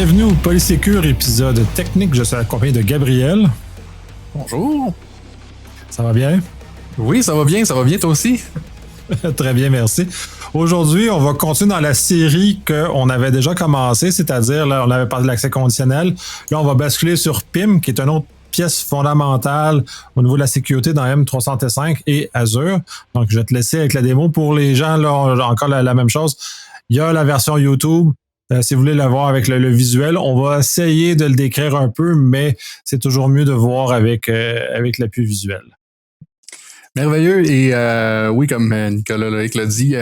Bienvenue au Polysécure épisode technique. Je suis accompagné de Gabriel. Bonjour. Ça va bien? Oui, ça va bien toi aussi? Très bien, merci. Aujourd'hui, on va continuer dans la série qu'on avait déjà commencé, c'est-à-dire, là, on avait parlé de l'accès conditionnel. Là, on va basculer sur PIM, qui est une autre pièce fondamentale au niveau de la sécurité dans M365 et Azure. Donc, je vais te laisser avec la démo. Pour les gens, là, encore la même chose. Il y a la version YouTube. Si vous voulez la voir avec le visuel, on va essayer de le décrire un peu, mais c'est toujours mieux de voir avec l'appui visuel. Merveilleux. Et oui, comme Nicolas Loïc l'a dit,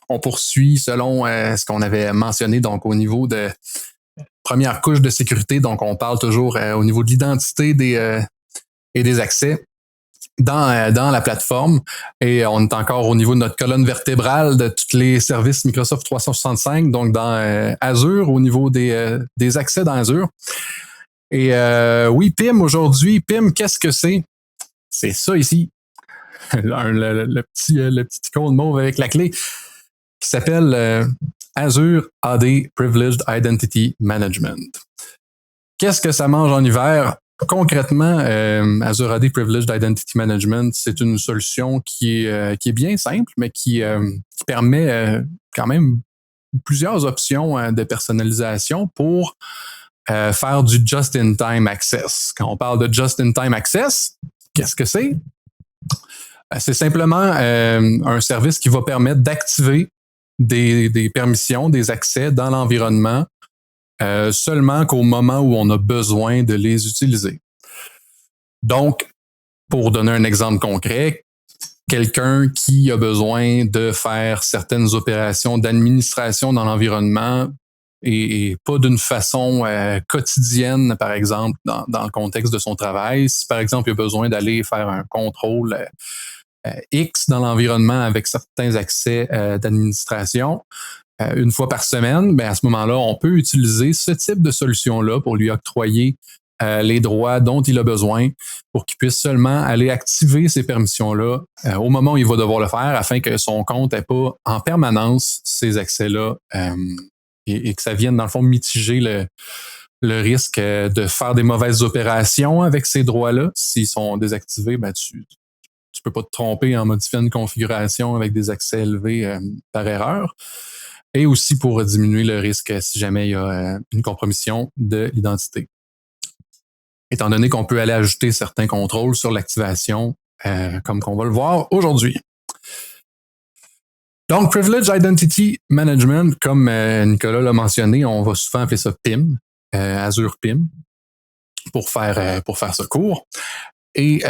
on poursuit selon ce qu'on avait mentionné donc au niveau de première couche de sécurité. Donc, on parle toujours au niveau de l'identité et des accès dans la plateforme. Et on est encore au niveau de notre colonne vertébrale de tous les services Microsoft 365, donc dans Azure, au niveau des accès dans Azure. Et oui, PIM aujourd'hui. PIM, qu'est-ce que c'est? C'est ça ici. le petit icône mauve avec la clé qui s'appelle Azure AD Privileged Identity Management. Qu'est-ce que ça mange en hiver? Concrètement, Azure AD Privileged Identity Management, c'est une solution qui est bien simple, mais qui permet quand même plusieurs options de personnalisation pour faire du Just-in-Time Access. Quand on parle de Just-in-Time Access, qu'est-ce que c'est? C'est simplement un service qui va permettre d'activer des permissions, des accès dans l'environnement seulement qu'au moment où on a besoin de les utiliser. Donc, pour donner un exemple concret, quelqu'un qui a besoin de faire certaines opérations d'administration dans l'environnement et pas d'une façon quotidienne, par exemple, dans le contexte de son travail. Si, par exemple, il a besoin d'aller faire un contrôle X dans l'environnement avec certains accès d'administration une fois par semaine, ben à ce moment-là, on peut utiliser ce type de solution-là pour lui octroyer les droits dont il a besoin pour qu'il puisse seulement aller activer ces permissions-là au moment où il va devoir le faire afin que son compte n'ait pas en permanence ces accès-là et que ça vienne, dans le fond, mitiger le risque de faire des mauvaises opérations avec ces droits-là. S'ils sont désactivés, ben tu peux pas te tromper en modifiant une configuration avec des accès élevés par erreur. Et aussi pour diminuer le risque si jamais il y a une compromission de l'identité. Étant donné qu'on peut aller ajouter certains contrôles sur l'activation, comme qu'on va le voir aujourd'hui. Donc, Privileged Identity Management, comme Nicolas l'a mentionné, on va souvent appeler ça PIM, Azure PIM, pour faire ça court. Et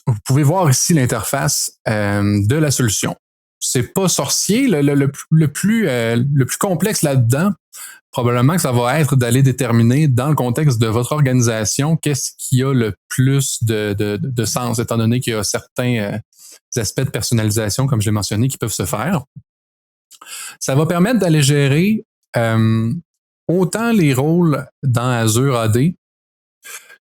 vous pouvez voir ici l'interface de la solution. C'est pas sorcier. Le plus complexe là-dedans, probablement que ça va être d'aller déterminer dans le contexte de votre organisation qu'est-ce qui a le plus de sens, étant donné qu'il y a certains aspects de personnalisation, comme je l'ai mentionné, qui peuvent se faire. Ça va permettre d'aller gérer autant les rôles dans Azure AD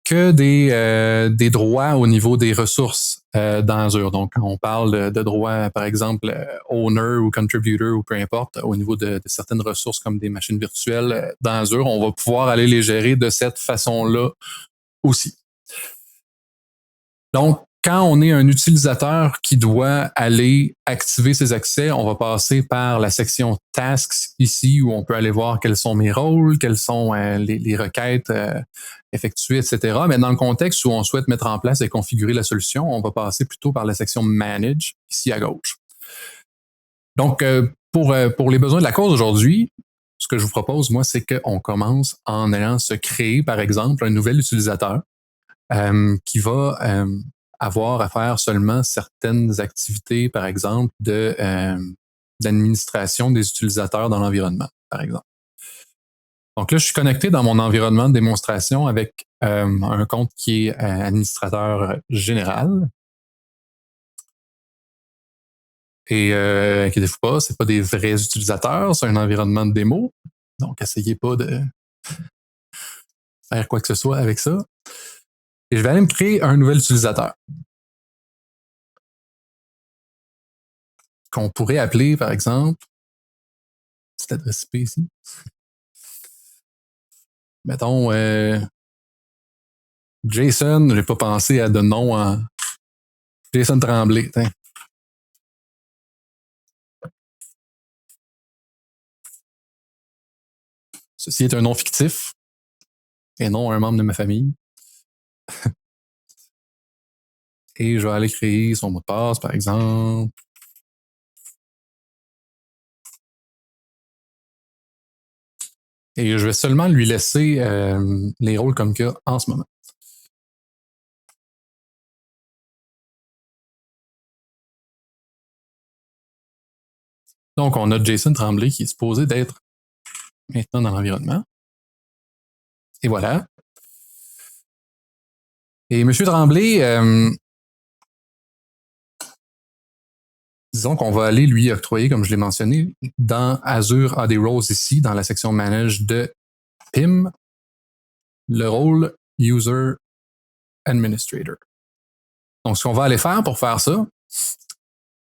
que des droits au niveau des ressources dans Azure. Donc, on parle de droits, par exemple, owner ou contributor ou peu importe, au niveau de certaines ressources comme des machines virtuelles dans Azure, on va pouvoir aller les gérer de cette façon-là aussi. Donc, quand on est un utilisateur qui doit aller activer ses accès, on va passer par la section Tasks ici où on peut aller voir quels sont mes rôles, quelles sont les requêtes effectuées, etc. Mais dans le contexte où on souhaite mettre en place et configurer la solution, on va passer plutôt par la section Manage ici à gauche. Donc, pour les besoins de la cause aujourd'hui, ce que je vous propose, moi, c'est qu'on commence en allant se créer, par exemple, un nouvel utilisateur qui va avoir à faire seulement certaines activités, par exemple, d'administration des utilisateurs dans l'environnement, par exemple. Donc là, je suis connecté dans mon environnement de démonstration avec un compte qui est administrateur général. Et inquiétez-vous pas, c'est pas des vrais utilisateurs, c'est un environnement de démo. Donc, essayez pas de faire quoi que ce soit avec ça. Et je vais aller me créer un nouvel utilisateur. Qu'on pourrait appeler, par exemple, cette adresse IP ici. Mettons, Jason, j'ai pas pensé à de nom en Jason Tremblay. T'in. Ceci est un nom fictif et non un membre de ma famille. Et je vais aller créer son mot de passe, par exemple. Et je vais seulement lui laisser les rôles comme cas en ce moment. Donc, on a Jason Tremblay qui est supposé d'être maintenant dans l'environnement. Et voilà. Et M. Tremblay, disons qu'on va aller lui octroyer, comme je l'ai mentionné, dans Azure AD Roles ici, dans la section Manage de PIM, le rôle User Administrator. Donc, ce qu'on va aller faire pour faire ça,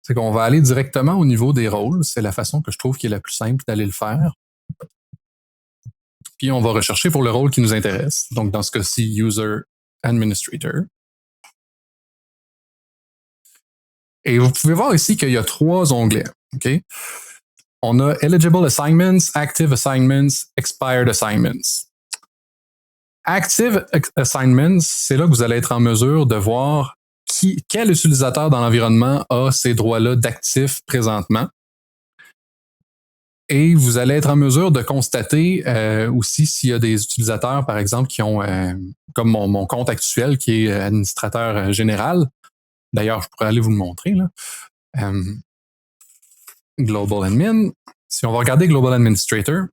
c'est qu'on va aller directement au niveau des rôles. C'est la façon que je trouve qui est la plus simple d'aller le faire. Puis, on va rechercher pour le rôle qui nous intéresse. Donc, dans ce cas-ci, User Administrator. Et vous pouvez voir ici qu'il y a 3 onglets. Okay? On a Eligible Assignments, Active Assignments, Expired Assignments. Active Assignments, c'est là que vous allez être en mesure de voir quel utilisateur dans l'environnement a ces droits-là d'actifs présentement. Et vous allez être en mesure de constater aussi s'il y a des utilisateurs, par exemple, qui ont, comme mon compte actuel, qui est administrateur général. D'ailleurs, je pourrais aller vous le montrer. Là. Global Admin. Si on va regarder Global Administrator,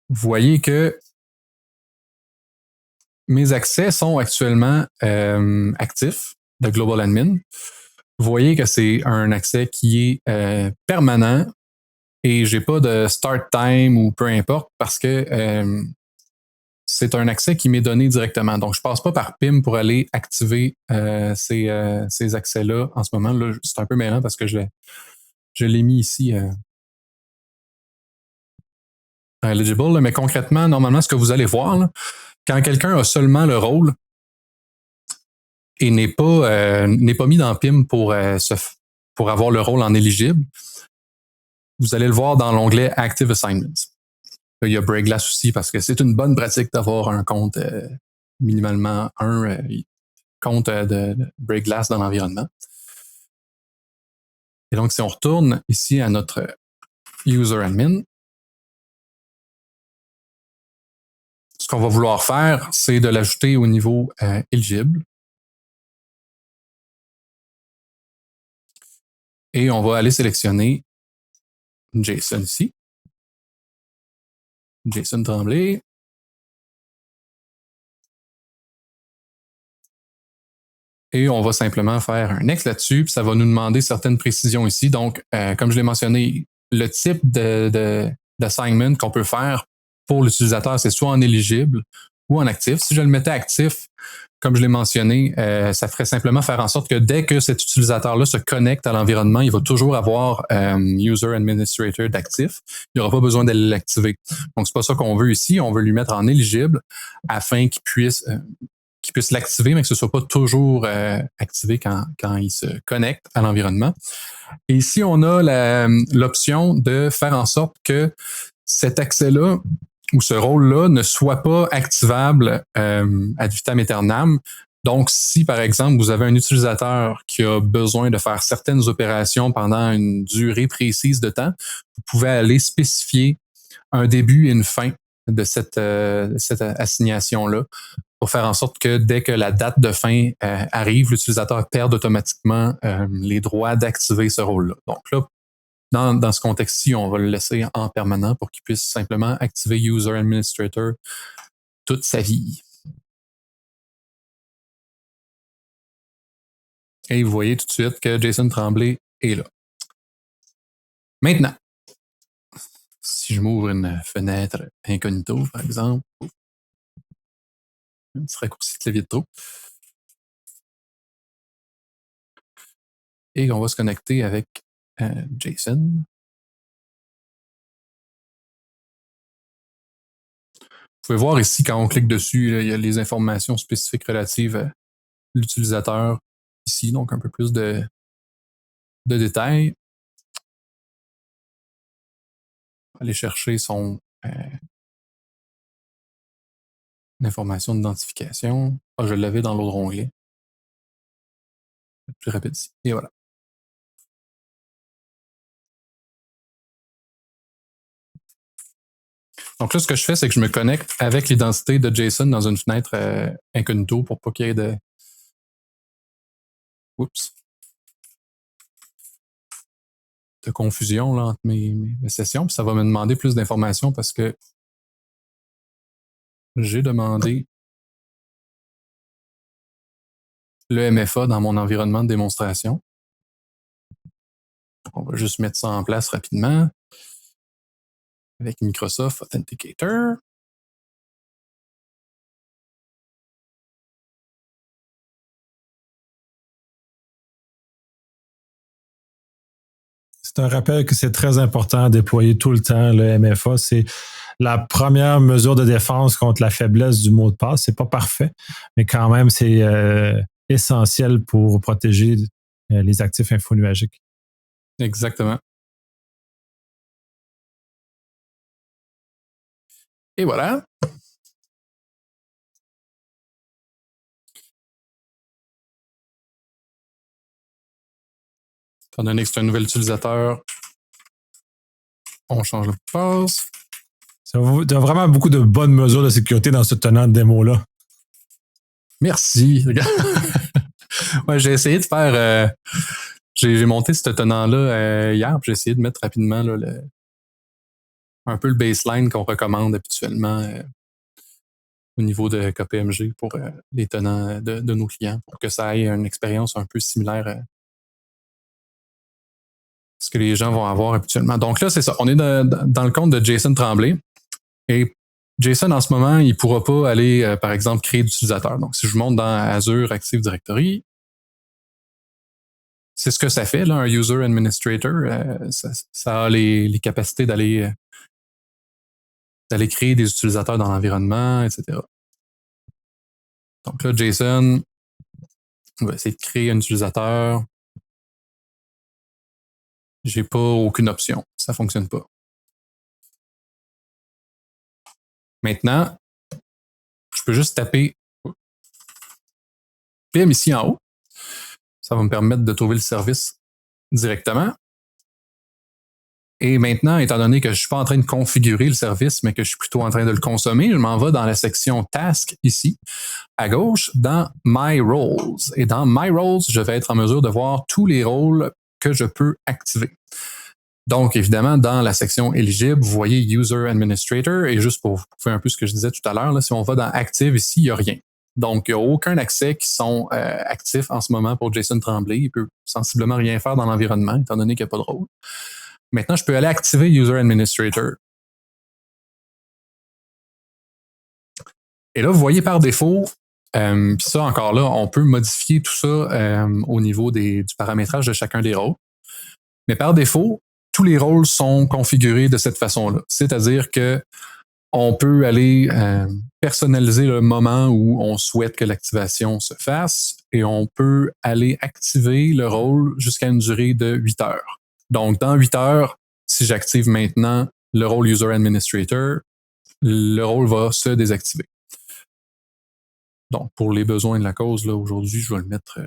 vous voyez que mes accès sont actuellement actifs de Global Admin. Vous voyez que c'est un accès qui est permanent et j'ai pas de start time ou peu importe parce que c'est un accès qui m'est donné directement. Donc, je passe pas par PIM pour aller activer ces accès-là en ce moment. Là, c'est un peu mêlant parce que je l'ai mis ici eligible, là, mais concrètement, normalement, ce que vous allez voir, là, quand quelqu'un a seulement le rôle et n'est pas mis dans PIM pour avoir le rôle en éligible, vous allez le voir dans l'onglet Active Assignments. Il y a Breakglass aussi parce que c'est une bonne pratique d'avoir un compte minimalement un compte de Breakglass dans l'environnement. Et donc, si on retourne ici à notre User Admin, ce qu'on va vouloir faire, c'est de l'ajouter au niveau éligible. Et on va aller sélectionner Jason ici. Jason Tremblay. Et on va simplement faire un next là-dessus, puis ça va nous demander certaines précisions ici. Donc, comme je l'ai mentionné, le type d'assignment qu'on peut faire pour l'utilisateur, c'est soit en éligible ou en actif. Si je le mettais actif, comme je l'ai mentionné, ça ferait simplement faire en sorte que dès que cet utilisateur-là se connecte à l'environnement, il va toujours avoir User Administrator d'actif. Il n'y aura pas besoin d'aller l'activer. Donc, c'est pas ça qu'on veut ici. On veut lui mettre en éligible afin qu'il puisse l'activer, mais que ce ne soit pas toujours activé quand il se connecte à l'environnement. Et ici, on a l'option de faire en sorte que cet accès-là ou ce rôle-là ne soit pas activable ad vitam aeternam. Donc, si, par exemple, vous avez un utilisateur qui a besoin de faire certaines opérations pendant une durée précise de temps, vous pouvez aller spécifier un début et une fin de cette assignation-là pour faire en sorte que dès que la date de fin arrive, l'utilisateur perd automatiquement les droits d'activer ce rôle-là. Donc là, dans ce contexte-ci, on va le laisser en permanent pour qu'il puisse simplement activer User Administrator toute sa vie. Et vous voyez tout de suite que Jason Tremblay est là. Maintenant, si je m'ouvre une fenêtre incognito, par exemple, un petit raccourci de clavier de trop, et on va se connecter avec Jason. pouvez voir ici, quand on clique dessus, là, il y a les informations spécifiques relatives à l'utilisateur ici, donc un peu plus de détails. Aller chercher son information d'identification. Ah, je l'avais dans l'autre onglet. Plus rapide ici. Et voilà. Donc là, ce que je fais, c'est que je me connecte avec l'identité de JSON dans une fenêtre incognito pour pas qu'il y ait de... Oups. De confusion là, entre mes sessions. Puis ça va me demander plus d'informations parce que j'ai demandé le MFA dans mon environnement de démonstration. On va juste mettre ça en place rapidement avec Microsoft Authenticator. C'est un rappel que c'est très important de déployer tout le temps le MFA. C'est la première mesure de défense contre la faiblesse du mot de passe. C'est pas parfait, mais quand même, c'est essentiel pour protéger les actifs infonuagiques. Exactement. Et voilà. Étant donné que c'est un nouvel utilisateur, on change le mot de passe. Il y a vraiment beaucoup de bonnes mesures de sécurité dans ce tenant de démo-là. Merci. Ouais, j'ai essayé de faire... j'ai monté ce tenant-là hier, puis j'ai essayé de mettre rapidement là, un peu le baseline qu'on recommande habituellement au niveau de KPMG pour les tenants de nos clients, pour que ça ait une expérience un peu similaire à ce que les gens vont avoir habituellement. Donc là, c'est ça. On est dans le compte de Jason Tremblay. Et Jason, en ce moment, il ne pourra pas aller, par exemple, créer d'utilisateurs. Donc, si je monte dans Azure Active Directory, c'est ce que ça fait, là, un User Administrator. Ça a les capacités d'aller créer des utilisateurs dans l'environnement, etc. Donc là, Jason, on va essayer de créer un utilisateur. J'ai pas aucune option. Ça fonctionne pas. Maintenant, je peux juste taper PIM ici en haut. Ça va me permettre de trouver le service directement. Et maintenant, étant donné que je ne suis pas en train de configurer le service, mais que je suis plutôt en train de le consommer, je m'en vais dans la section Task ici, à gauche, dans My Roles. Et dans My Roles, je vais être en mesure de voir tous les rôles que je peux activer. Donc, évidemment, dans la section éligible, vous voyez User Administrator. Et juste pour faire un peu ce que je disais tout à l'heure, là, si on va dans Active ici, il n'y a rien. Donc, il n'y a aucun accès qui sont actifs en ce moment pour Jason Tremblay. Il peut sensiblement rien faire dans l'environnement, étant donné qu'il n'y a pas de rôle. Maintenant, je peux aller activer User Administrator. Et là, vous voyez par défaut, puis ça encore là, on peut modifier tout ça au niveau du paramétrage de chacun des rôles. Mais par défaut, tous les rôles sont configurés de cette façon-là. C'est-à-dire que on peut aller personnaliser le moment où on souhaite que l'activation se fasse et on peut aller activer le rôle jusqu'à une durée de 8 heures. Donc, dans 8 heures, si j'active maintenant le rôle User Administrator, le rôle va se désactiver. Donc, pour les besoins de la cause, là, aujourd'hui, je vais le mettre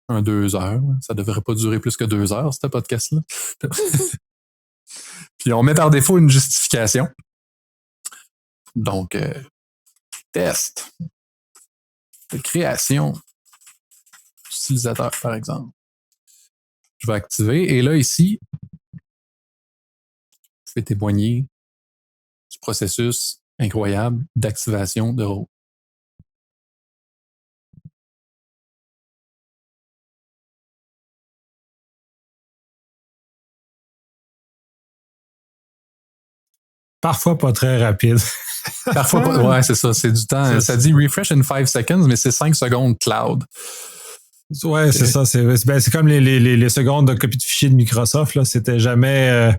en 2 heures. Ça ne devrait pas durer plus que 2 heures, ce podcast-là. Puis, on met par défaut une justification. Donc, test de création d'utilisateur, par exemple. Je vais activer. Et là, ici, je vais témoigner du processus incroyable d'activation de rôle. Parfois pas très rapide. Parfois pas. Ouais, c'est ça. C'est du temps. Ça dit refresh in 5 seconds, mais c'est 5 secondes cloud. Ouais, c'est ça. C'est comme les secondes de copie de fichier de Microsoft. Là, c'était jamais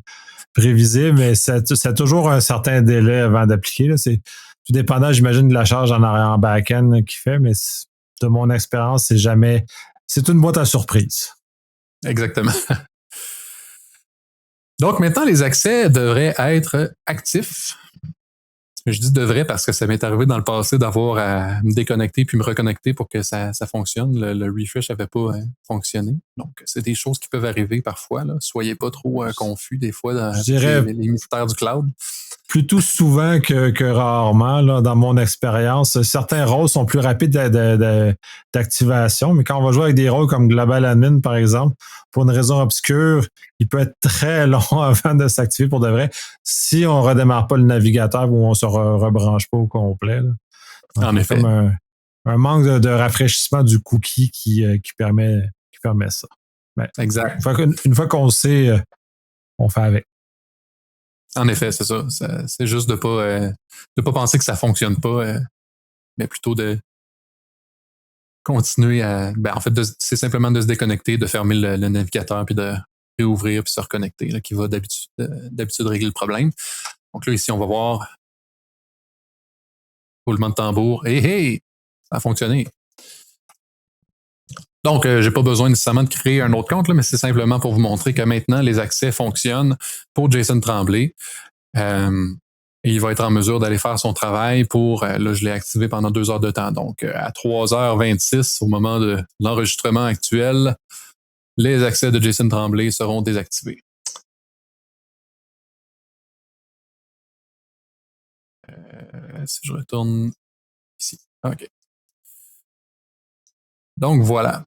prévisible, mais ça a toujours un certain délai avant d'appliquer. Là. C'est tout dépendant, j'imagine, de la charge en back-end qu'il fait, mais de mon expérience, c'est jamais. C'est une boîte à surprise. Exactement. Donc maintenant, les accès devraient être actifs. Je dis devrait parce que ça m'est arrivé dans le passé d'avoir à me déconnecter puis me reconnecter pour que ça fonctionne. Le refresh n'avait pas fonctionné. Donc, c'est des choses qui peuvent arriver parfois. Là. Soyez pas trop confus des fois dans je dirais les mystères du cloud. Plutôt souvent que rarement, là, dans mon expérience. Certains rôles sont plus rapides d'activation, mais quand on va jouer avec des rôles comme Global Admin, par exemple, pour une raison obscure, il peut être très long avant de s'activer pour de vrai si on ne redémarre pas le navigateur ou on ne se rebranche pas au complet. Là. Donc, en effet. Comme un manque de rafraîchissement du cookie qui permet ça. Mais, exact. Une fois qu'on le sait, on fait avec. En effet, c'est ça. C'est juste de pas penser que ça fonctionne pas, mais plutôt de continuer à. En fait, c'est simplement de se déconnecter, de fermer le navigateur, puis de réouvrir, puis se reconnecter, là, qui va d'habitude régler le problème. Donc là, ici, on va voir roulement de tambour. Hey, ça a fonctionné. Donc, j'ai pas besoin nécessairement de créer un autre compte, là, mais c'est simplement pour vous montrer que maintenant, les accès fonctionnent pour Jason Tremblay. Et il va être en mesure d'aller faire son travail pour, là, je l'ai activé pendant 2 heures de temps. Donc, à 3h26, au moment de l'enregistrement actuel, les accès de Jason Tremblay seront désactivés. Si je retourne ici. OK. Donc, voilà.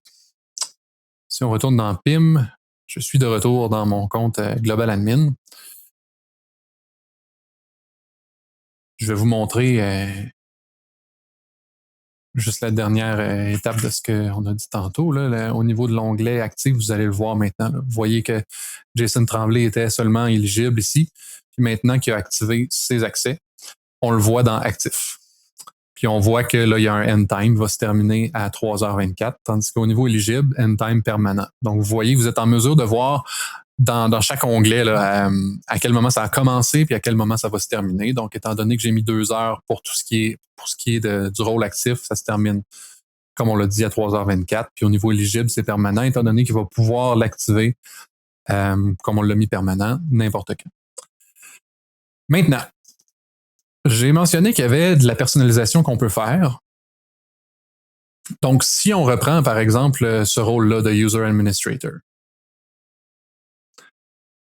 Si on retourne dans PIM, je suis de retour dans mon compte Global Admin. Je vais vous montrer juste la dernière étape de ce qu'on a dit tantôt. Là, au niveau de l'onglet actif, vous allez le voir maintenant. Là. Vous voyez que Jason Tremblay était seulement éligible ici. Puis maintenant qu'il a activé ses accès, on le voit dans actif. Puis on voit que là, il y a un end time qui va se terminer à 3h24, tandis qu'au niveau éligible, end time permanent. Donc, vous voyez, vous êtes en mesure de voir dans chaque onglet là, à quel moment ça a commencé puis à quel moment ça va se terminer. Donc, étant donné que j'ai mis 2 heures pour ce qui est du rôle actif, ça se termine, comme on l'a dit, à 3h24. Puis au niveau éligible, c'est permanent, étant donné qu'il va pouvoir l'activer, comme on l'a mis permanent, n'importe quand. Maintenant, j'ai mentionné qu'il y avait de la personnalisation qu'on peut faire. Donc, si on reprend, par exemple, ce rôle-là de User Administrator,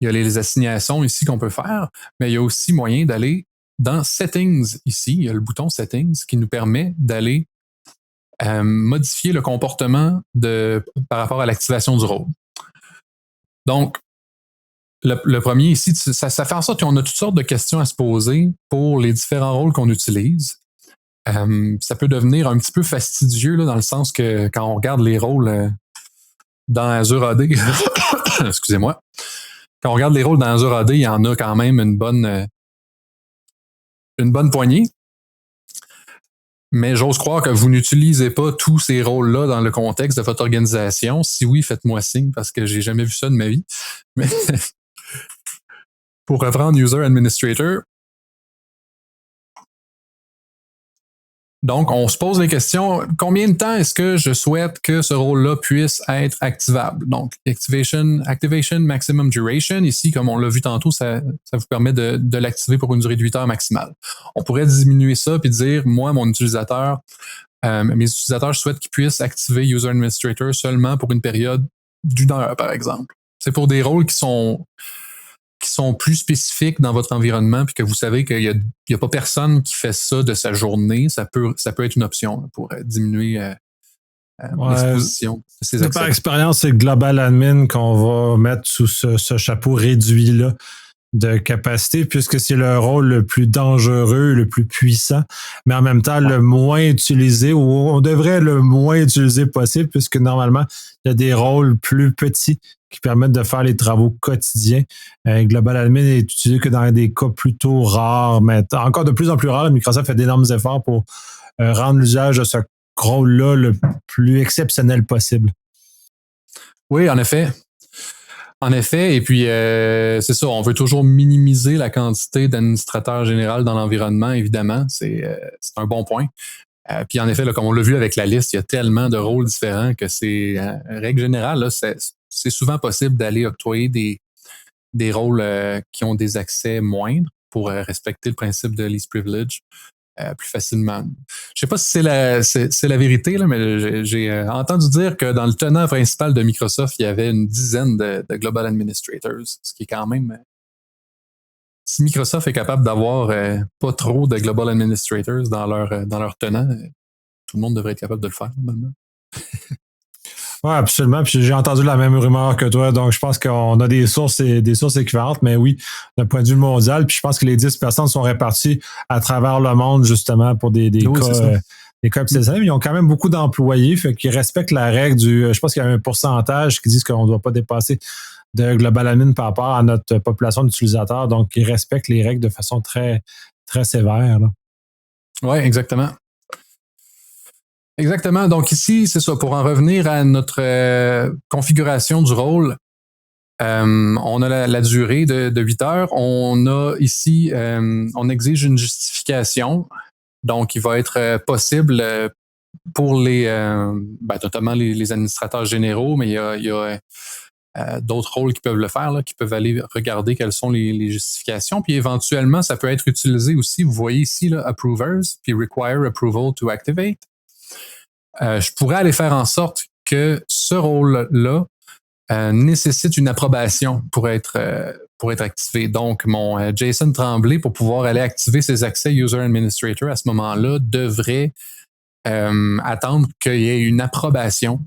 il y a les assignations ici qu'on peut faire, mais il y a aussi moyen d'aller dans Settings ici. Il y a le bouton Settings qui nous permet d'aller modifier le comportement par rapport à l'activation du rôle. Donc, le premier ici, ça fait en sorte qu'on a toutes sortes de questions à se poser pour les différents rôles qu'on utilise. Ça peut devenir un petit peu fastidieux là, dans le sens que quand on regarde les rôles dans Azure AD, excusez-moi, quand on regarde les rôles dans Azure AD, il y en a quand même une bonne poignée. Mais j'ose croire que vous n'utilisez pas tous ces rôles-là dans le contexte de votre organisation. Si oui, faites-moi signe parce que j'ai jamais vu ça de ma vie. Mais pour reprendre User Administrator, donc on se pose les questions, combien de temps est-ce que je souhaite que ce rôle-là puisse être activable? Donc, Activation Maximum Duration, ici, comme on l'a vu tantôt, ça vous permet de l'activer pour une durée de 8 heures maximale. On pourrait diminuer ça puis dire, moi, mes utilisateurs, je souhaite qu'ils puissent activer User Administrator seulement pour une période d'1 heure, par exemple. C'est pour des rôles qui sont plus spécifiques dans votre environnement puis que vous savez qu'il y a pas personne qui fait ça de sa journée, ça peut être une option pour diminuer l'exposition de ces accès. Par expérience, c'est Global Admin qu'on va mettre sous ce chapeau réduit-là de capacité, puisque c'est le rôle le plus dangereux, le plus puissant, mais en même temps le moins utilisé, ou on devrait le moins utiliser possible, puisque normalement, il y a des rôles plus petits qui permettent de faire les travaux quotidiens. Global Admin est utilisé que dans des cas plutôt rares, mais encore de plus en plus rares. Microsoft fait d'énormes efforts pour rendre l'usage de ce rôle-là le plus exceptionnel possible. Oui, en effet. En effet, et puis c'est ça, on veut toujours minimiser la quantité d'administrateurs généraux dans l'environnement, évidemment. C'est un bon point. Puis en effet, là, comme on l'a vu avec la liste, il y a tellement de rôles différents que c'est, règle générale, là, c'est souvent possible d'aller octroyer des rôles qui ont des accès moindres pour respecter le principe de least privilege plus facilement. Je sais pas si c'est la vérité, là, mais j'ai entendu dire que dans le tenant principal de Microsoft, il y avait une dizaine de Global Administrators, ce qui est quand même... si Microsoft est capable d'avoir pas trop de Global Administrators dans leur tenant, tout le monde devrait être capable de le faire, normalement. Oui, absolument. Puis j'ai entendu la même rumeur que toi, donc je pense qu'on a des sources équivalentes, mais oui, d'un point de vue mondial. Puis je pense que les 10 personnes sont réparties à travers le monde, justement, pour des Oui, cas. Des cas exceptionnels, ils ont quand même beaucoup d'employés, fait qu'ils respectent la règle je pense qu'il y a un pourcentage qui dit qu'on ne doit pas dépasser de global admin par rapport à notre population d'utilisateurs, donc ils respectent les règles de façon très, très sévère. Oui, exactement. Exactement. Donc ici, c'est ça. Pour en revenir à notre configuration du rôle, on a la durée de 8 heures. On a ici, on exige une justification. Donc, il va être possible pour notamment les administrateurs généraux, mais il y a d'autres rôles qui peuvent le faire, là, qui peuvent aller regarder quelles sont les justifications. Puis éventuellement, ça peut être utilisé aussi. Vous voyez ici, là, approvers, puis require approval to activate. Je pourrais aller faire en sorte que ce rôle-là nécessite une approbation pour être activé. Donc, mon Jason Tremblay, pour pouvoir aller activer ses accès User Administrator à ce moment-là, devrait attendre qu'il y ait une approbation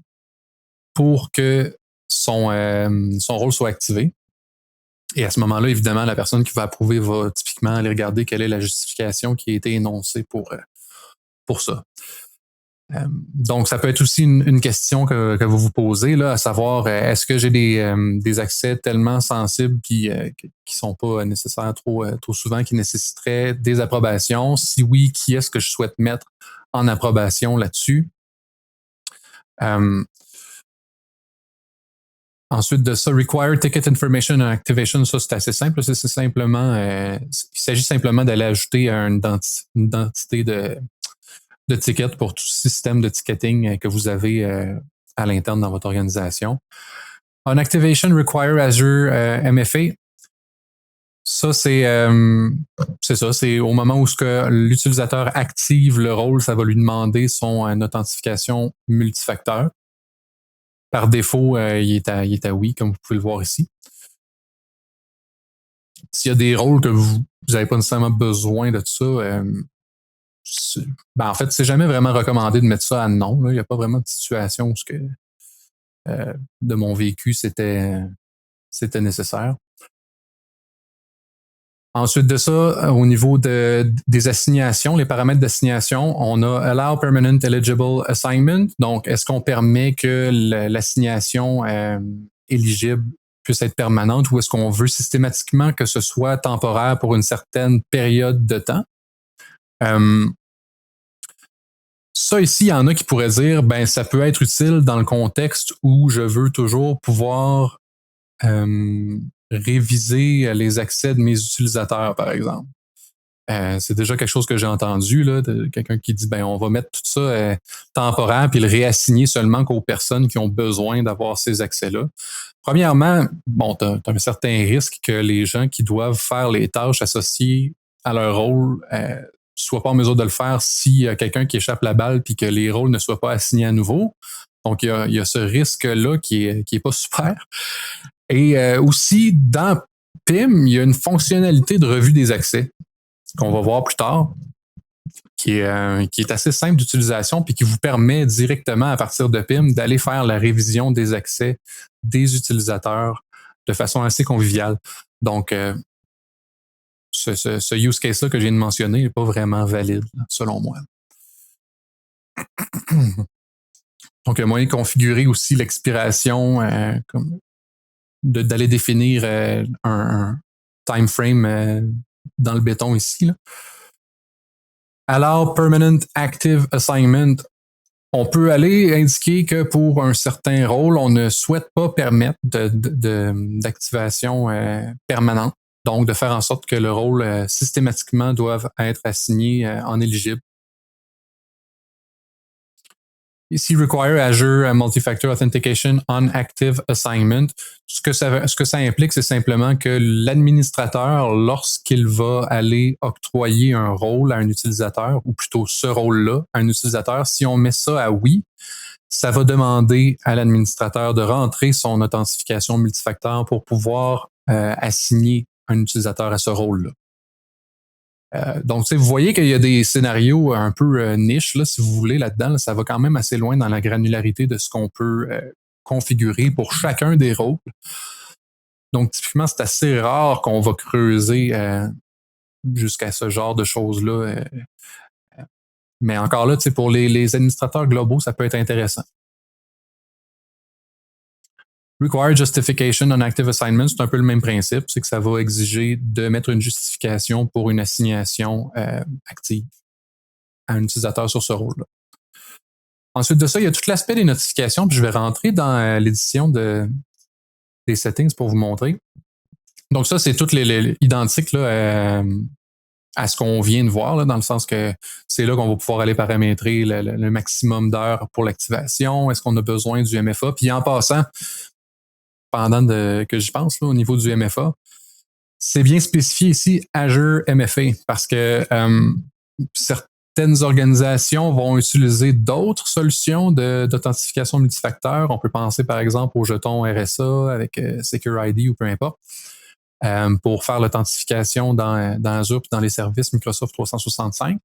pour que son rôle soit activé. Et à ce moment-là, évidemment, la personne qui va approuver va typiquement aller regarder quelle est la justification qui a été énoncée pour ça. Donc, ça peut être aussi une question que vous vous posez, là, à savoir, est-ce que j'ai des accès tellement sensibles qui sont pas nécessaires trop souvent, qui nécessiteraient des approbations? Si oui, qui est-ce que je souhaite mettre en approbation là-dessus? Ensuite de ça, Require Ticket Information and Activation, ça c'est assez simple. C'est simplement, il s'agit simplement d'aller ajouter une identité de ticket pour tout système de ticketing que vous avez à l'interne dans votre organisation. On Activation Require Azure MFA. Ça, c'est ça. C'est au moment où l'utilisateur active le rôle, ça va lui demander son authentification multifacteur. Par défaut, il est à oui, comme vous pouvez le voir ici. S'il y a des rôles que vous n'avez pas nécessairement besoin de ça, en fait, c'est jamais vraiment recommandé de mettre ça à non. Il n'y a pas vraiment de situation où de mon vécu, c'était nécessaire. Ensuite de ça, au niveau des assignations, les paramètres d'assignation, on a Allow Permanent Eligible Assignment. Donc, est-ce qu'on permet que l'assignation éligible puisse être permanente ou est-ce qu'on veut systématiquement que ce soit temporaire pour une certaine période de temps? Ça ici, il y en a qui pourraient dire, ça peut être utile dans le contexte où je veux toujours pouvoir réviser les accès de mes utilisateurs, par exemple. C'est déjà quelque chose que j'ai entendu, là, de quelqu'un qui dit, on va mettre tout ça temporaire puis le réassigner seulement qu'aux personnes qui ont besoin d'avoir ces accès-là. Premièrement, tu as un certain risque que les gens qui doivent faire les tâches associées à leur rôle soient pas en mesure de le faire s'il y a quelqu'un qui échappe la balle puis que les rôles ne soient pas assignés à nouveau. Donc, il y a ce risque-là qui est pas super. Et aussi, dans PIM, il y a une fonctionnalité de revue des accès qu'on va voir plus tard, qui est assez simple d'utilisation puis qui vous permet directement, à partir de PIM, d'aller faire la révision des accès des utilisateurs de façon assez conviviale. Donc, ce use case-là que je viens de mentionner n'est pas vraiment valide, selon moi. Donc, il y a moyen de configurer aussi l'expiration, d'aller définir un time frame dans le béton ici. Là. Allow Permanent Active Assignment. On peut aller indiquer que pour un certain rôle, on ne souhaite pas permettre d'activation permanente. Donc, de faire en sorte que le rôle systématiquement doive être assigné en éligible. Ici, require Azure Multi-Factor Authentication on Active Assignment. Ce que ça implique, c'est simplement que l'administrateur, lorsqu'il va aller octroyer un rôle à un utilisateur, ou plutôt ce rôle-là à un utilisateur, si on met ça à oui, ça va demander à l'administrateur de rentrer son authentification multifacteur pour pouvoir assigner un utilisateur à ce rôle-là. Donc, vous voyez qu'il y a des scénarios un peu niche, là, si vous voulez, là-dedans. Là, ça va quand même assez loin dans la granularité de ce qu'on peut configurer pour chacun des rôles. Donc, typiquement, c'est assez rare qu'on va creuser jusqu'à ce genre de choses-là. Mais encore là, pour les administrateurs globaux, ça peut être intéressant. Require justification on active assignment, c'est un peu le même principe, c'est que ça va exiger de mettre une justification pour une assignation active à un utilisateur sur ce rôle-là. Ensuite de ça, il y a tout l'aspect des notifications, puis je vais rentrer dans l'édition des settings pour vous montrer. Donc ça, c'est tout identique là, à ce qu'on vient de voir, là, dans le sens que c'est là qu'on va pouvoir aller paramétrer le maximum d'heures pour l'activation. Est-ce qu'on a besoin du MFA? Puis en passant, pendant que j'y pense, là, au niveau du MFA, c'est bien spécifié ici Azure MFA parce que certaines organisations vont utiliser d'autres solutions d'authentification multifacteur. On peut penser par exemple au jeton RSA avec SecureID ou peu importe pour faire l'authentification dans Azure et dans les services Microsoft 365.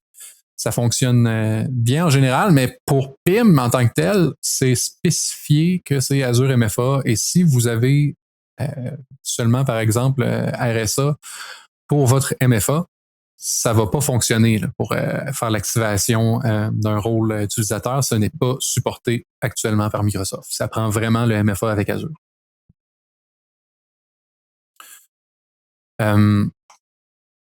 Ça fonctionne bien en général, mais pour PIM en tant que tel, c'est spécifié que c'est Azure MFA. Et si vous avez seulement, par exemple, RSA pour votre MFA, ça va pas fonctionner là, pour faire l'activation d'un rôle utilisateur. Ce n'est pas supporté actuellement par Microsoft. Ça prend vraiment le MFA avec Azure.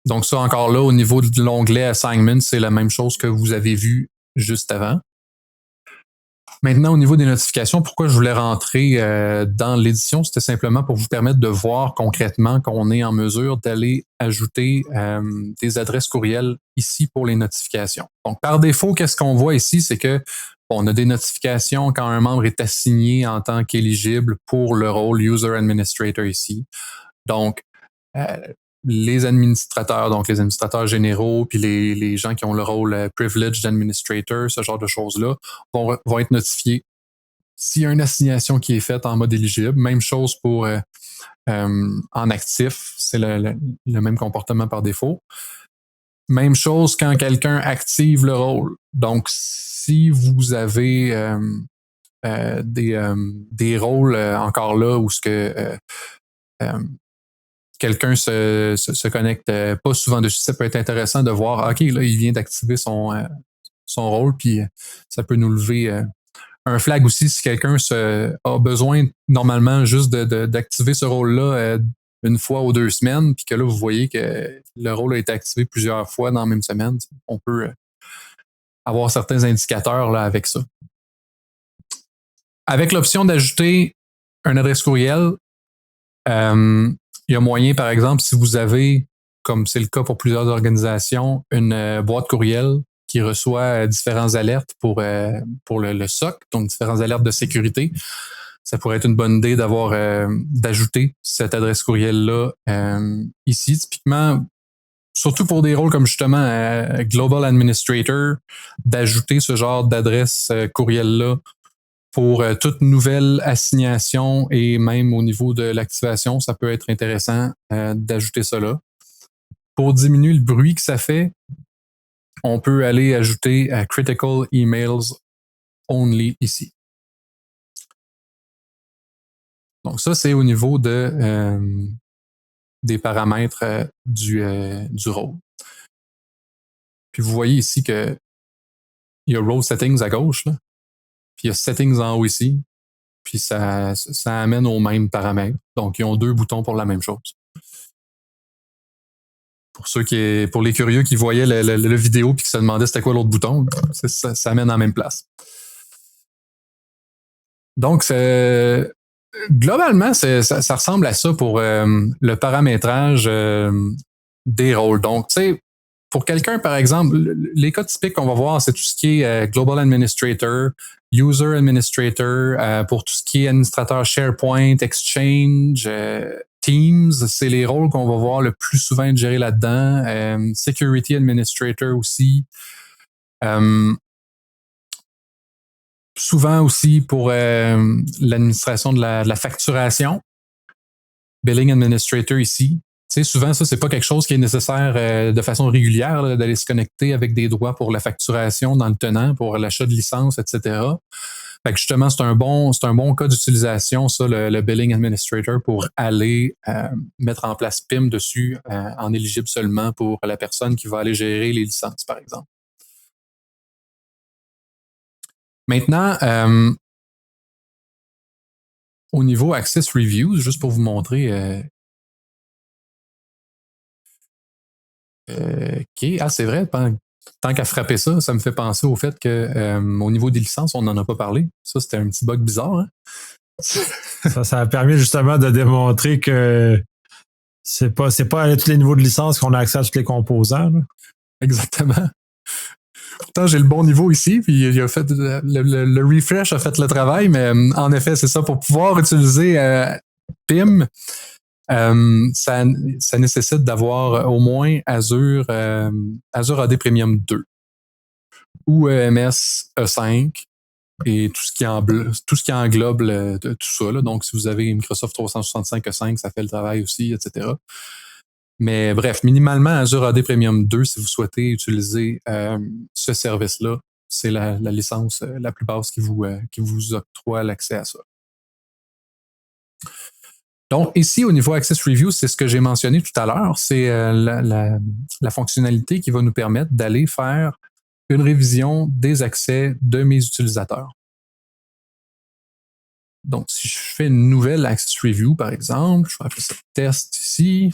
Donc ça, encore là, au niveau de l'onglet Assignment, c'est la même chose que vous avez vu juste avant. Maintenant, au niveau des notifications, pourquoi je voulais rentrer dans l'édition, c'était simplement pour vous permettre de voir concrètement qu'on est en mesure d'aller ajouter des adresses courriels ici pour les notifications. Donc, par défaut, qu'est-ce qu'on voit ici, c'est que on a des notifications quand un membre est assigné en tant qu'éligible pour le rôle User Administrator ici. Donc, les administrateurs, donc les administrateurs généraux, puis les gens qui ont le rôle Privileged Administrator, ce genre de choses-là, vont être notifiés s'il y a une assignation qui est faite en mode éligible. Même chose pour en actif, c'est le même comportement par défaut. Même chose quand quelqu'un active le rôle. Donc, si vous avez des rôles encore là où ce que quelqu'un se connecte pas souvent dessus, ça peut être intéressant de voir, OK, là, il vient d'activer son rôle, puis ça peut nous lever un flag aussi si quelqu'un a besoin normalement juste d'activer ce rôle-là une fois ou 2 semaines, puis que là, vous voyez que le rôle a été activé plusieurs fois dans la même semaine. On peut avoir certains indicateurs là, avec ça. Avec l'option d'ajouter une adresse courriel, il y a moyen, par exemple, si vous avez, comme c'est le cas pour plusieurs organisations, une boîte courriel qui reçoit différentes alertes pour le SOC, donc différentes alertes de sécurité, ça pourrait être une bonne idée d'ajouter cette adresse courriel-là ici. Typiquement, surtout pour des rôles comme justement Global Administrator, d'ajouter ce genre d'adresse courriel-là pour toute nouvelle assignation et même au niveau de l'activation, ça peut être intéressant d'ajouter cela. Pour diminuer le bruit que ça fait, on peut aller ajouter Critical Emails Only ici. Donc ça, c'est au niveau des paramètres du rôle. Puis vous voyez ici qu'il y a Role Settings à gauche, là. Puis il y a Settings en haut ici. Puis ça amène aux mêmes paramètres. Donc, ils ont 2 boutons pour la même chose. Pour les curieux qui voyaient le vidéo puis qui se demandaient c'était quoi l'autre bouton, ça amène à la même place. Donc, globalement, ça ressemble à ça pour le paramétrage des rôles. Donc, tu sais, pour quelqu'un, par exemple, les cas typiques qu'on va voir, c'est tout ce qui est Global Administrator, User Administrator, pour tout ce qui est administrateur SharePoint, Exchange, Teams, c'est les rôles qu'on va voir le plus souvent être gérés là-dedans. Security Administrator aussi. Souvent aussi pour l'administration de la facturation. Billing Administrator ici. Tu sais, souvent, ça, c'est pas quelque chose qui est nécessaire de façon régulière là, d'aller se connecter avec des droits pour la facturation dans le tenant, pour l'achat de licence, etc. Fait que justement, c'est un bon cas d'utilisation, ça, le Billing Administrator, pour aller mettre en place PIM dessus en éligible seulement pour la personne qui va aller gérer les licences, par exemple. Maintenant, au niveau Access Reviews, juste pour vous montrer. OK. Ah, c'est vrai, tant qu'à frapper ça, ça me fait penser au fait que au niveau des licences, on n'en a pas parlé. Ça, c'était un petit bug bizarre. Hein? Ça a permis justement de démontrer que c'est pas à tous les niveaux de licence qu'on a accès à tous les composants. Là. Exactement. Pourtant, j'ai le bon niveau ici, puis il a fait le refresh a fait le travail, mais en effet, c'est ça. Pour pouvoir utiliser PIM, ça nécessite d'avoir au moins Azure AD Premium 2 ou EMS E5 et tout ce qui englobe tout ça. Là. Donc, si vous avez Microsoft 365 E5, ça fait le travail aussi, etc. Mais bref, minimalement Azure AD Premium 2 si vous souhaitez utiliser ce service-là. C'est la licence la plus basse qui vous octroie l'accès à ça. Donc, ici, au niveau Access Review, c'est ce que j'ai mentionné tout à l'heure. C'est la fonctionnalité qui va nous permettre d'aller faire une révision des accès de mes utilisateurs. Donc, si je fais une nouvelle Access Review, par exemple, je vais appeler ça test ici.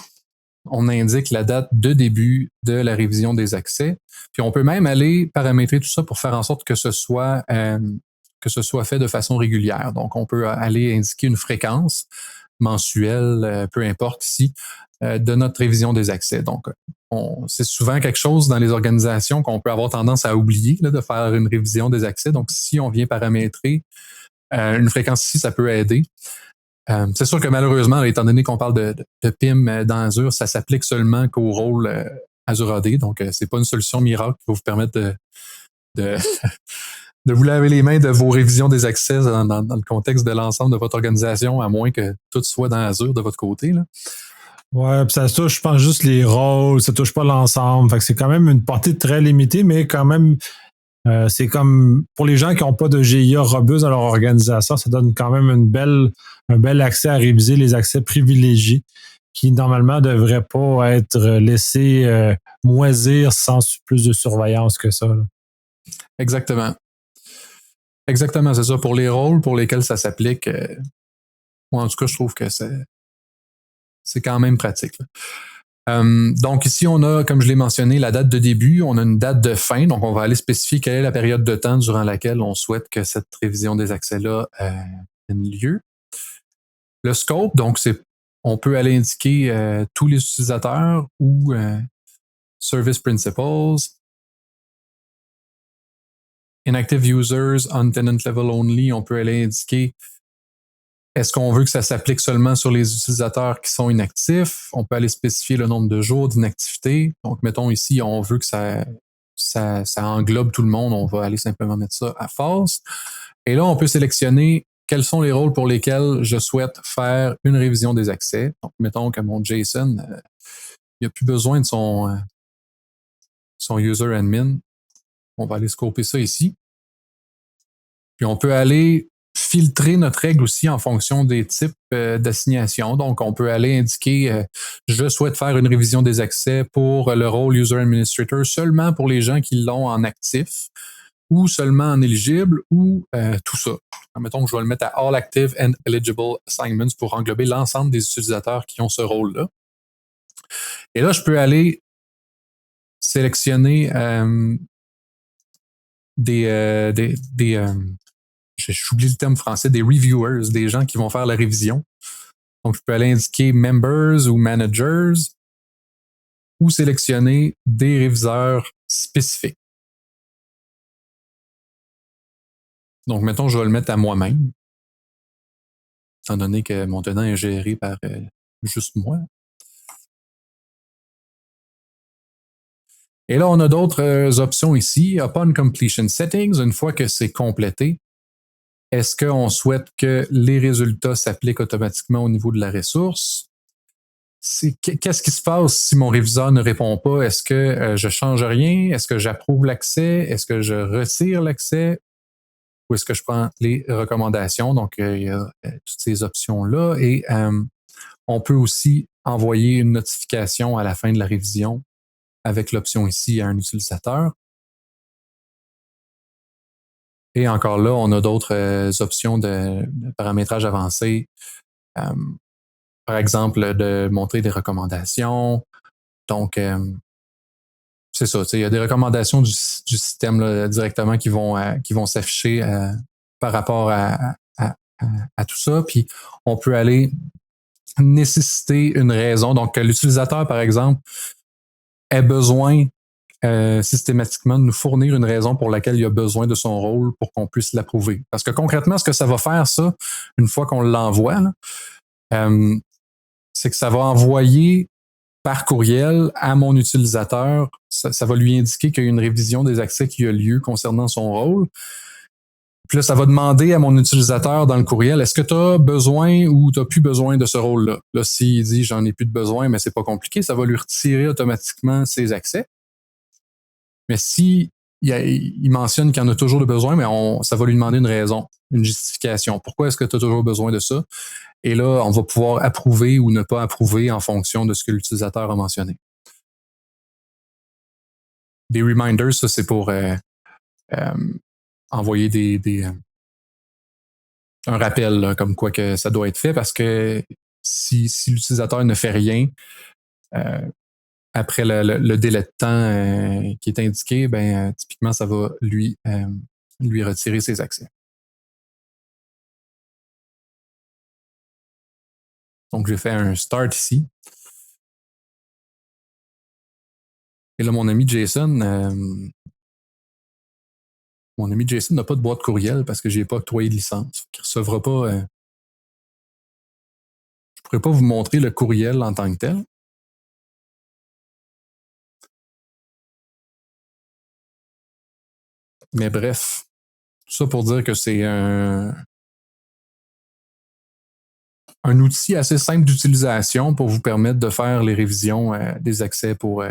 On indique la date de début de la révision des accès. Puis on peut même aller paramétrer tout ça pour faire en sorte que ce soit fait de façon régulière. Donc, on peut aller indiquer une fréquence mensuelle, peu importe ici, de notre révision des accès. Donc, c'est souvent quelque chose dans les organisations qu'on peut avoir tendance à oublier là, de faire une révision des accès. Donc, si on vient paramétrer une fréquence ici, ça peut aider. C'est sûr que malheureusement, étant donné qu'on parle de PIM dans Azure, ça s'applique seulement qu'au rôle Azure AD. Donc, c'est pas une solution miracle qui va vous permettre de vous laver les mains de vos révisions des accès dans le contexte de l'ensemble de votre organisation, à moins que tout soit dans Azure de votre côté. Là. Ouais, puis ça touche, je pense, juste les rôles, ça touche pas l'ensemble. Fait que c'est quand même une portée très limitée, mais quand même, c'est comme pour les gens qui n'ont pas de GIA robuste dans leur organisation, ça donne quand même un bel accès à réviser les accès privilégiés qui, normalement, ne devraient pas être laissés moisir sans plus de surveillance que ça. Là. Exactement. Exactement, c'est ça. Pour les rôles pour lesquels ça s'applique, moi, en tout cas, je trouve que c'est quand même pratique. Donc ici, on a, comme je l'ai mentionné, la date de début, on a une date de fin, donc on va aller spécifier quelle est la période de temps durant laquelle on souhaite que cette révision des accès-là ait lieu. Le scope, donc on peut aller indiquer tous les utilisateurs ou service principals, inactive users, on tenant level only, on peut aller indiquer est-ce qu'on veut que ça s'applique seulement sur les utilisateurs qui sont inactifs? On peut aller spécifier le nombre de jours d'inactivité. Donc, mettons ici, on veut que ça englobe tout le monde. On va aller simplement mettre ça à false. Et là, on peut sélectionner quels sont les rôles pour lesquels je souhaite faire une révision des accès. Donc, mettons que mon JSON, il n'a plus besoin de son user admin. On va aller scoper ça ici. Puis, on peut aller filtrer notre règle aussi en fonction des types d'assignation. Donc, on peut aller indiquer je souhaite faire une révision des accès pour le rôle User Administrator seulement pour les gens qui l'ont en actif ou seulement en éligible ou tout ça. Mettons que je vais le mettre à All Active and Eligible Assignments pour englober l'ensemble des utilisateurs qui ont ce rôle-là. Et là, je peux aller sélectionner j'oublie le terme français, des reviewers, des gens qui vont faire la révision. Donc, je peux aller indiquer members ou managers ou sélectionner des réviseurs spécifiques. Donc, mettons, je vais le mettre à moi-même, étant donné que mon tenant est géré par juste moi. Et là, on a d'autres options ici. Upon completion settings, une fois que c'est complété, est-ce qu'on souhaite que les résultats s'appliquent automatiquement au niveau de la ressource? Qu'est-ce qui se passe si mon réviseur ne répond pas? Est-ce que je change rien? Est-ce que j'approuve l'accès? Est-ce que je retire l'accès? Ou est-ce que je prends les recommandations? Donc, il y a toutes ces options-là. Et on peut aussi envoyer une notification à la fin de la révision avec l'option ici à un utilisateur. Et encore là, on a d'autres options de paramétrage avancé. Par exemple, de montrer des recommandations. Donc, c'est ça. Il y a des recommandations du système là, directement qui vont s'afficher par rapport à tout ça. Puis, on peut aller nécessiter une raison. Donc, que l'utilisateur, par exemple, ait besoin systématiquement de nous fournir une raison pour laquelle il a besoin de son rôle pour qu'on puisse l'approuver. Parce que concrètement, ce que ça va faire, ça, une fois qu'on l'envoie, c'est que ça va envoyer par courriel à mon utilisateur, ça va lui indiquer qu'il y a une révision des accès qui a lieu concernant son rôle. Puis là, ça va demander à mon utilisateur dans le courriel, est-ce que tu as besoin ou tu n'as plus besoin de ce rôle-là? Là, s'il dit j'en ai plus de besoin, mais c'est pas compliqué, ça va lui retirer automatiquement ses accès. Mais si il mentionne qu'il en a toujours de besoin, mais ça va lui demander une raison, une justification. Pourquoi est-ce que tu as toujours besoin de ça? Et là, on va pouvoir approuver ou ne pas approuver en fonction de ce que l'utilisateur a mentionné. Des reminders, ça, c'est pour envoyer un rappel, là, comme quoi que ça doit être fait, parce que si l'utilisateur ne fait rien, après le délai de temps qui est indiqué, typiquement, ça va lui retirer ses accès. Donc, j'ai fait un start ici. Et là, mon ami Jason n'a pas de boîte courriel parce que je n'ai pas octroyé de licence. Il ne recevra pas. Je ne pourrais pas vous montrer le courriel en tant que tel. Mais bref, tout ça pour dire que c'est un outil assez simple d'utilisation pour vous permettre de faire les révisions des accès pour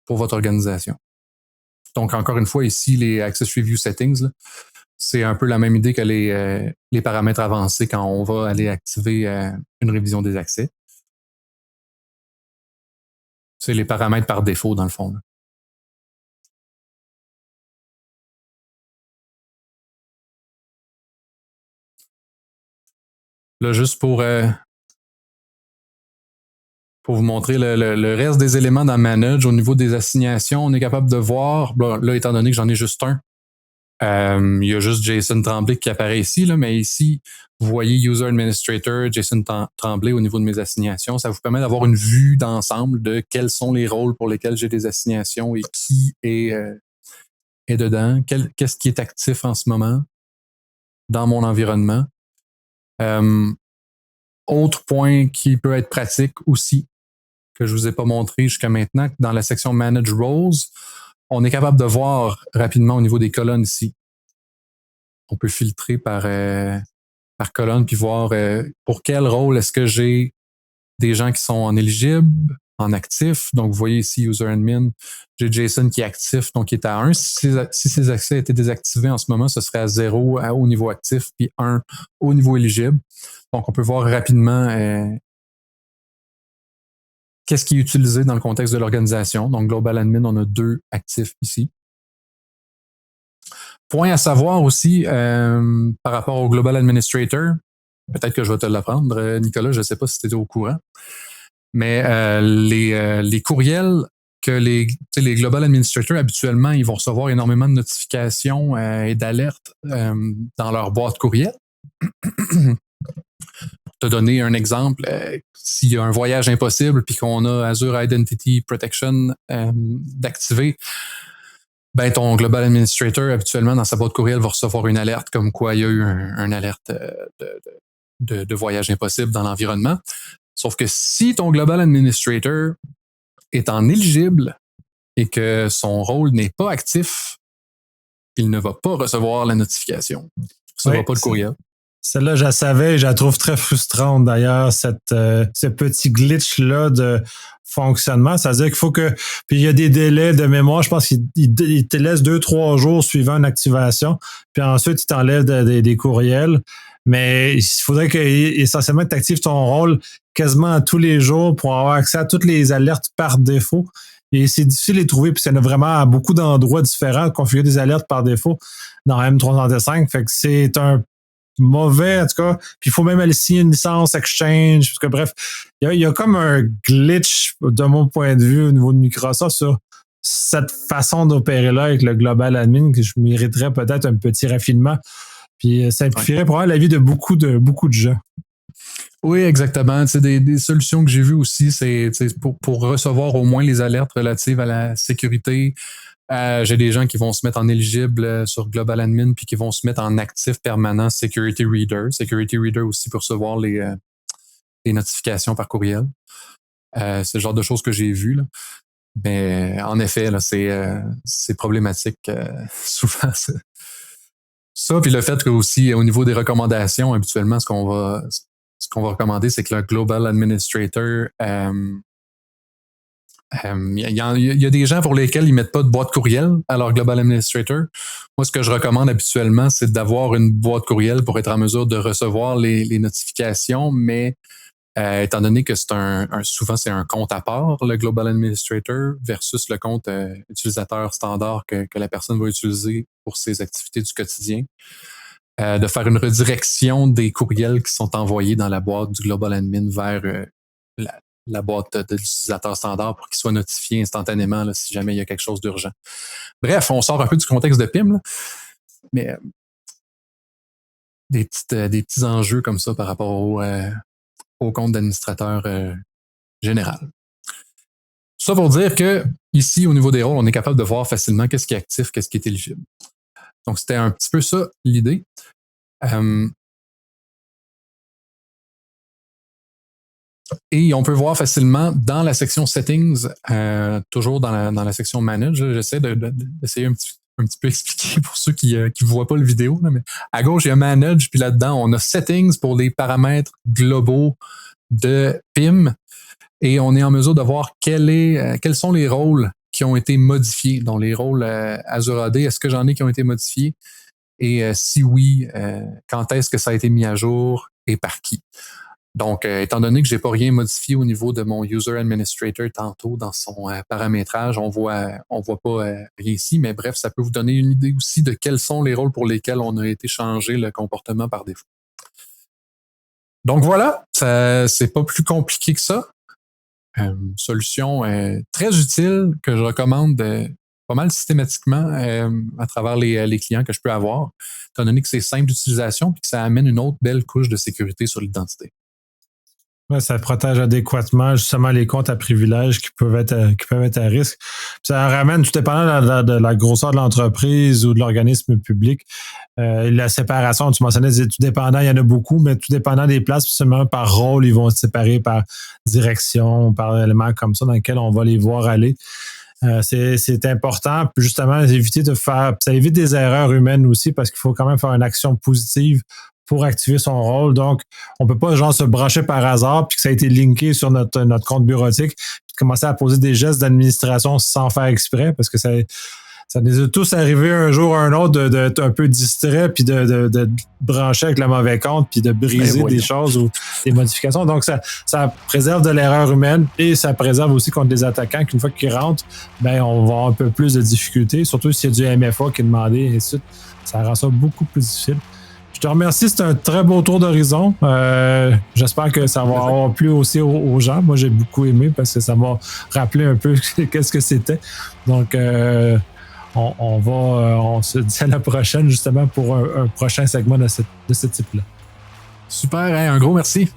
votre organisation. Donc, encore une fois, ici, les Access Review Settings, là, c'est un peu la même idée que les paramètres avancés quand on va aller activer une révision des accès. C'est les paramètres par défaut, dans le fond. Là, juste pour vous montrer le reste des éléments dans Manage, au niveau des assignations, on est capable de voir, là, étant donné que j'en ai juste un, il y a juste Jason Tremblay qui apparaît ici, là, mais ici, vous voyez User Administrator, Jason Tremblay au niveau de mes assignations. Ça vous permet d'avoir une vue d'ensemble de quels sont les rôles pour lesquels j'ai des assignations et qui est dedans, qu'est-ce qui est actif en ce moment dans mon environnement. Autre point qui peut être pratique aussi, que je ne vous ai pas montré jusqu'à maintenant, dans la section Manage Roles, on est capable de voir rapidement au niveau des colonnes ici. On peut filtrer par colonne puis voir pour quel rôle est-ce que j'ai des gens qui sont en éligible, en actif. Donc, vous voyez ici, User Admin, j'ai Jason qui est actif, donc qui est à 1. Si ses accès étaient désactivés en ce moment, ce serait à 0 au niveau actif, puis 1 au niveau éligible. Donc, on peut voir rapidement qu'est-ce qui est utilisé dans le contexte de l'organisation. Donc, Global Admin, on a 2 actifs ici. Point à savoir aussi par rapport au Global Administrator, peut-être que je vais te l'apprendre, Nicolas, je ne sais pas si tu étais au courant, mais les courriels que les Global Administrators, habituellement, ils vont recevoir énormément de notifications et d'alertes dans leur boîte courriel. Pour te donner un exemple, s'il y a un voyage impossible puis qu'on a Azure Identity Protection d'activer, ben ton Global Administrator, habituellement, dans sa boîte courriel, va recevoir une alerte comme quoi il y a eu un alerte de voyage impossible dans l'environnement. Sauf que si ton Global Administrator est en éligible et que son rôle n'est pas actif, il ne va pas recevoir la notification. Il ne recevra pas le courriel. Celle-là, je la savais et je la trouve très frustrante d'ailleurs, ce petit glitch-là de fonctionnement. C'est-à-dire qu'il faut que... Puis il y a des délais de mémoire. Je pense qu'il te laisse 2-3 jours suivant une activation. Puis ensuite, il t'enlève des courriels. Mais il faudrait que essentiellement tu actives ton rôle quasiment tous les jours pour avoir accès à toutes les alertes par défaut. Et c'est difficile de les trouver, puis il y en a vraiment à beaucoup d'endroits différents configurer des alertes par défaut dans M365. Fait que c'est un mauvais, en tout cas. Puis il faut même aller signer une licence Exchange. Parce que bref, il y a comme un glitch, de mon point de vue, au niveau de Microsoft, sur cette façon d'opérer-là avec le Global Admin, que je mériterais peut-être un petit raffinement. Puis simplifierait probablement la vie de beaucoup de gens. Oui, exactement. Tu sais, des solutions que j'ai vues aussi, c'est pour recevoir au moins les alertes relatives à la sécurité. J'ai des gens qui vont se mettre en éligible sur Global Admin puis qui vont se mettre en actif permanent Security Reader. Security Reader aussi pour recevoir les notifications par courriel. C'est le genre de choses que j'ai vues, là. Mais en effet, là, c'est problématique souvent. Ça, puis le fait que aussi, au niveau des recommandations, habituellement, ce qu'on va recommander, c'est que le Global Administrator, il y a des gens pour lesquels ils mettent pas de boîte courriel à leur Global Administrator. Moi, ce que je recommande habituellement, c'est d'avoir une boîte courriel pour être en mesure de recevoir les notifications, mais étant donné que souvent c'est un compte à part, le Global Administrator, versus le compte utilisateur standard que la personne va utiliser pour ses activités du quotidien, de faire une redirection des courriels qui sont envoyés dans la boîte du Global Admin vers la boîte de l'utilisateur standard pour qu'il soit notifié instantanément là, si jamais il y a quelque chose d'urgent. Bref, on sort un peu du contexte de PIM, là, mais des petits enjeux comme ça par rapport au compte d'administrateur général. Ça pour dire que ici, au niveau des rôles, on est capable de voir facilement qu'est-ce qui est actif, qu'est-ce qui est éligible. Donc, c'était un petit peu ça l'idée. Et on peut voir facilement dans la section Settings, toujours dans la section Manage, j'essaie d'essayer un petit peu expliquer pour ceux qui ne voient pas le vidéo. Là, mais à gauche, il y a Manage, puis là-dedans, on a Settings pour les paramètres globaux de PIM. Et on est en mesure de voir quels sont les rôles qui ont été modifiés. Donc, les rôles Azure AD, est-ce que j'en ai qui ont été modifiés? Et si oui, quand est-ce que ça a été mis à jour et par qui? Donc, étant donné que j'ai pas rien modifié au niveau de mon User Administrator tantôt dans son paramétrage, on voit pas rien ici, mais bref, ça peut vous donner une idée aussi de quels sont les rôles pour lesquels on a été changé le comportement par défaut. Donc voilà, c'est pas plus compliqué que ça. Solution très utile que je recommande pas mal systématiquement à travers les clients que je peux avoir, étant donné que c'est simple d'utilisation et que ça amène une autre belle couche de sécurité sur l'identité. Ouais, ça protège adéquatement justement les comptes à privilèges qui peuvent être à risque. Puis ça ramène, tout dépendant de la grosseur de l'entreprise ou de l'organisme public, la séparation, tu mentionnais, tout dépendant, il y en a beaucoup, mais tout dépendant des places, seulement par rôle, ils vont se séparer par direction, par éléments comme ça dans lesquels on va les voir aller. C'est important, puis justement, éviter de faire, ça évite des erreurs humaines aussi parce qu'il faut quand même faire une action positive pour activer son rôle. Donc, on peut pas genre se brancher par hasard puis que ça a été linké sur notre compte bureautique puis commencer à poser des gestes d'administration sans faire exprès parce que ça nous est tous arrivé un jour ou un autre d'être un peu distrait puis de brancher avec le mauvais compte puis de briser des choses ou des modifications. Donc, ça préserve de l'erreur humaine et ça préserve aussi contre les attaquants qu'une fois qu'ils rentrent, ben on va avoir un peu plus de difficultés, surtout s'il y a du MFA qui est demandé et ainsi de suite. Ça rend ça beaucoup plus difficile. Je te remercie, c'est un très beau tour d'horizon. J'espère que ça va avoir plu aussi aux gens. Moi, j'ai beaucoup aimé parce que ça m'a rappelé un peu qu'est-ce que c'était. Donc, on se dit à la prochaine justement pour un prochain segment de ce type-là. Super, hein, un gros merci.